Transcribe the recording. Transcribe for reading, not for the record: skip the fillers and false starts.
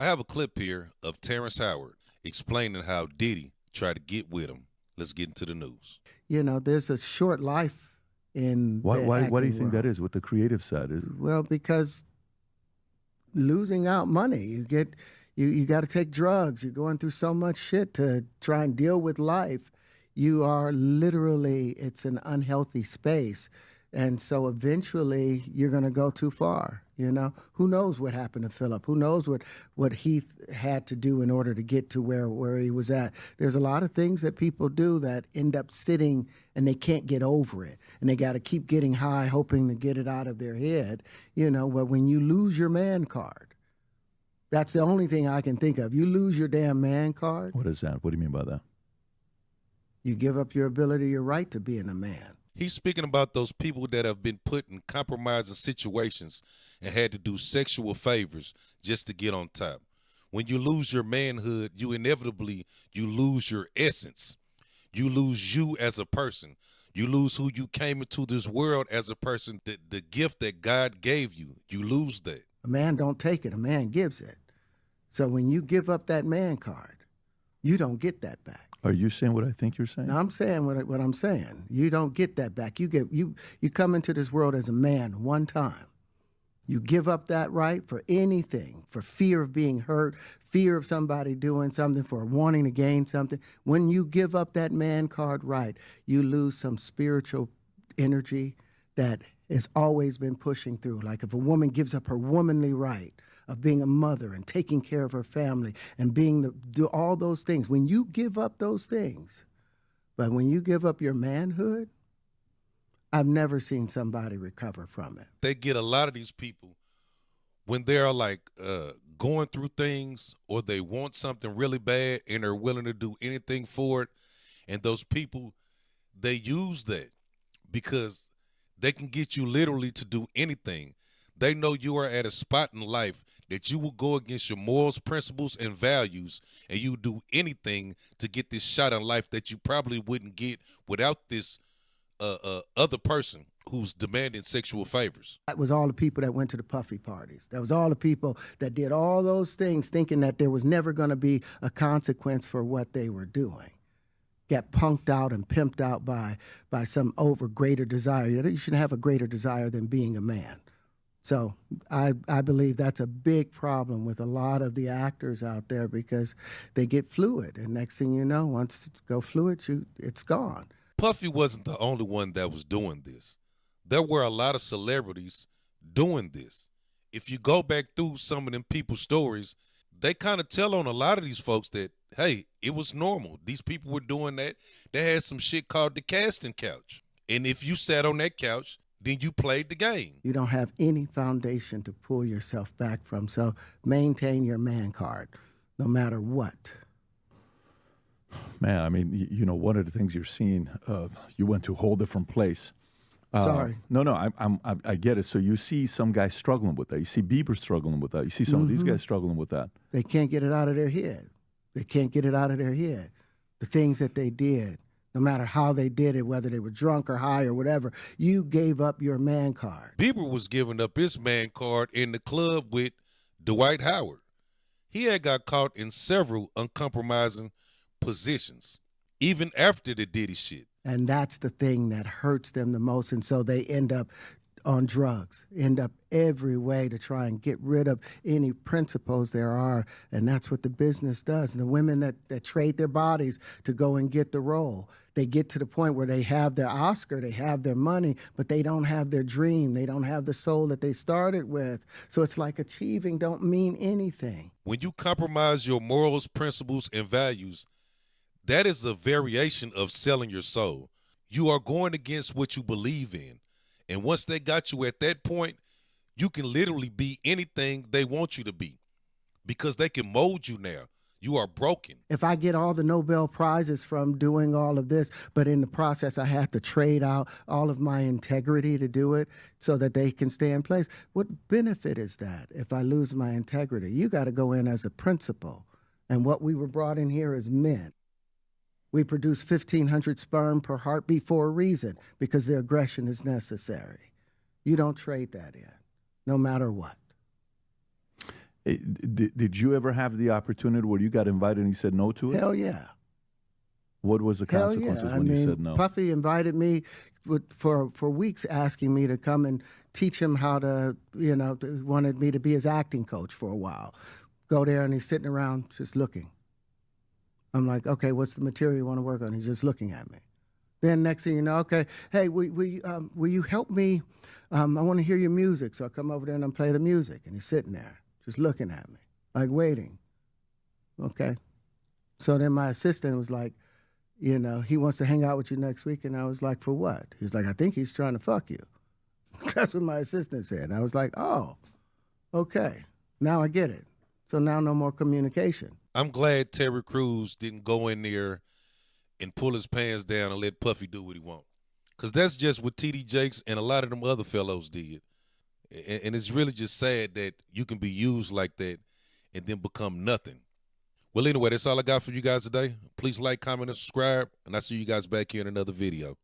I have a clip here of Terrence Howard explaining how Diddy tried to get with him. Let's get into the news. There's a short life in Why, the why do you acting think that world. is? What the creative side is? Well, because losing out money, you got to take drugs. You're going through so much shit to try and deal with life. You are literally, it's an unhealthy space. And so eventually you're going to go too far. Who knows what happened to Philip? Who knows what he had to do in order to get to where he was at? There's a lot of things that people do that end up sitting and they can't get over it. And they got to keep getting high, hoping to get it out of their head. But when you lose your man card, that's the only thing I can think of. You lose your damn man card, What is that? What do you mean by that? you give up your ability, your right to being a man. He's speaking about those people that have been put in compromising situations and had to do sexual favors just to get on top. When you lose your manhood, you inevitably you lose your essence. You lose you as a person. You lose who you came into this world as a person. The gift that God gave you, you lose that. A man don't take it, a man gives it. So when you give up that man card, you don't get that back. Are you saying what I think you're saying? Now I'm saying what I'm saying. You don't get that back. You come into this world as a man one time. You give up that right for anything, for fear of being hurt, fear of somebody doing something, for wanting to gain something. When you give up that man card right, you lose some spiritual energy that has always been pushing through. Like if a woman gives up her womanly right of being a mother and taking care of her family and do all those things, when you give up those things, but when you give up your manhood, I've never seen somebody recover from it. They get a lot of these people when they're like going through things or they want something really bad and they're willing to do anything for it. And those people, they use that because they can get you literally to do anything. They know you are at a spot in life that you will go against your morals, principles, and values, and you do anything to get this shot in life that you probably wouldn't get without this other person who's demanding sexual favors. That was all the people that went to the puffy parties. That was all the people that did all those things thinking that there was never going to be a consequence for what they were doing. Got punked out and pimped out by some greater desire. You shouldn't have a greater desire than being a man. So I believe that's a big problem with a lot of the actors out there because they get fluid. And next thing you know, once you go fluid, it's gone. Puffy wasn't the only one that was doing this. There were a lot of celebrities doing this. If you go back through some of them people's stories, they kind of tell on a lot of these folks that, hey, it was normal. These people were doing that. They had some shit called the casting couch. And if you sat on that couch, then you played the game. You don't have any foundation to pull yourself back from. So maintain your man card, no matter what. Man, I mean, one of the things you're seeing, you went to a whole different place. Sorry. No, I get it. So you see some guys struggling with that. You see Bieber struggling with that. You see some of these guys struggling with that. They can't get it out of their head. They can't get it out of their head. The things that they did, no matter how they did it, whether they were drunk or high or whatever, you gave up your man card. Bieber was giving up his man card in the club with Dwight Howard. He had got caught in several uncompromising positions, even after the Diddy shit. And that's the thing that hurts them the most. And so they end up on drugs, end up every way to try and get rid of any principles there are. And that's what the business does. And the women that trade their bodies to go and get the role, they get to the point where they have their Oscar, they have their money, but they don't have their dream. They don't have the soul that they started with. So it's like achieving don't mean anything. When you compromise your morals, principles, and values, that is a variation of selling your soul. You are going against what you believe in. And once they got you at that point, you can literally be anything they want you to be because they can mold you now. You are broken. If I get all the Nobel Prizes from doing all of this, but in the process I have to trade out all of my integrity to do it so that they can stay in place, what benefit is that if I lose my integrity? You got to go in as a principal. And what we were brought in here as men. We produce 1,500 sperm per heartbeat for a reason, because the aggression is necessary. You don't trade that in, no matter what. Did you ever have the opportunity where you got invited and you said no to it? Hell yeah. What was the Hell consequences yeah. when you said no? Puffy invited me for weeks, asking me to come and teach him how to, wanted me to be his acting coach for a while. Go there and he's sitting around just looking. I'm like, okay, what's the material you want to work on? He's just looking at me. Then next thing you know, okay, hey, will you help me? I want to hear your music. So I come over there and I play the music. And he's sitting there just looking at me, like waiting. Okay. So then my assistant was like, he wants to hang out with you next week. And I was like, for what? He's like, I think he's trying to fuck you. That's what my assistant said. And I was like, oh, okay. Now I get it. So now no more communication. I'm glad Terry Crews didn't go in there and pull his pants down and let Puffy do what he want. Because that's just what T.D. Jakes and a lot of them other fellows did. And it's really just sad that you can be used like that and then become nothing. Well, anyway, that's all I got for you guys today. Please like, comment, and subscribe, and I'll see you guys back here in another video.